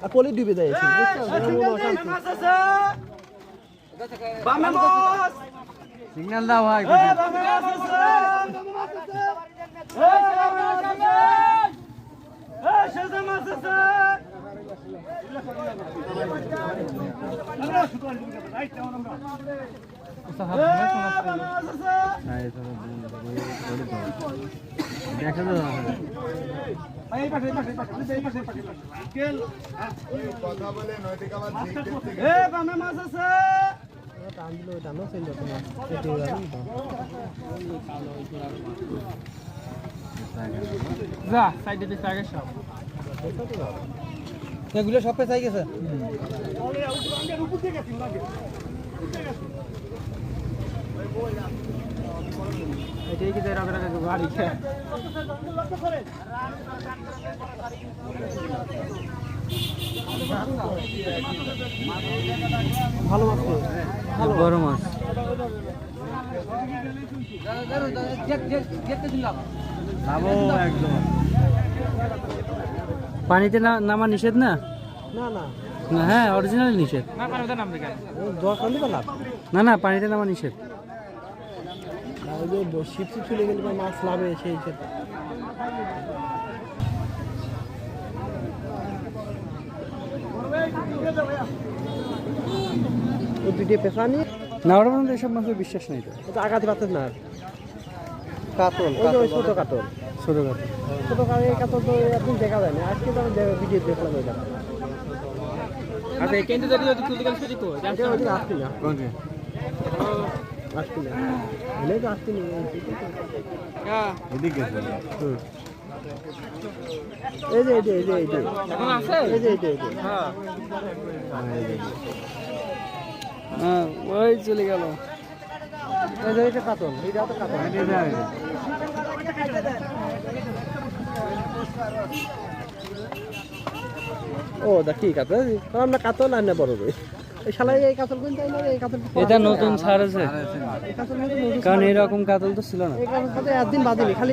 আর পলি ডুবে যায় সিগন্যাল দাও ভাই দেখা যাবে কথা বলে নয়টিকা মাছ মাছ আছে টান দিল টানো সেই যত মাছ যা সাইডে দিতে আগে সব এগুলো সব পেছাই গেছে এটাই কি দেরা করে গাড়ি খেয়ে ভালো মাছ বড় মাছ একদম পানিতে নামা নিষেধ না না না না হ্যাঁ অরিজিনাল নিষেধ দরকার নেই লাভ না পানিতে নামা নিষেধ ওই যে শিপ চলে গেলে মাছ লাভে সেই ক্ষেত্রে ওই দুটো পেশা নিয়ে না ওরা পর্যন্ত এসব মাছের বিশ্বাস নেই তো ওটা আগাতে পারতেন না আর কাতল ওই ছোট কাতল ছোট কথা ছোট কাতল এই কাতল তো একদিন দেখা যায় না আজকে তো আমি ভিডিও দেখলাম ওইটা আচ্ছা কেন্দ্রে দাঁড়িয়ে যদি তুলতে গেলে সেটি কো এটা ওই আসছি না কোনকে আসছি না এলে তো আসছি না হ্যাঁ এদিকে গেছে হুম এই যে এখন আছে এই যে হ্যাঁ হ্যাঁ ওই চলে গেল এই যে এটা কাতল এইটা তো কাতল ও দেখি কাতল আমরা কাতল আর না বড় রই এই শালা এই কাতল কোন তাই না এই কাতল এটা নতুন ছাড় আছে এই কাতল নতুন কারণ এরকম কাতল তো ছিল না এই কাতল সাথে একদিন বাদিনি খালি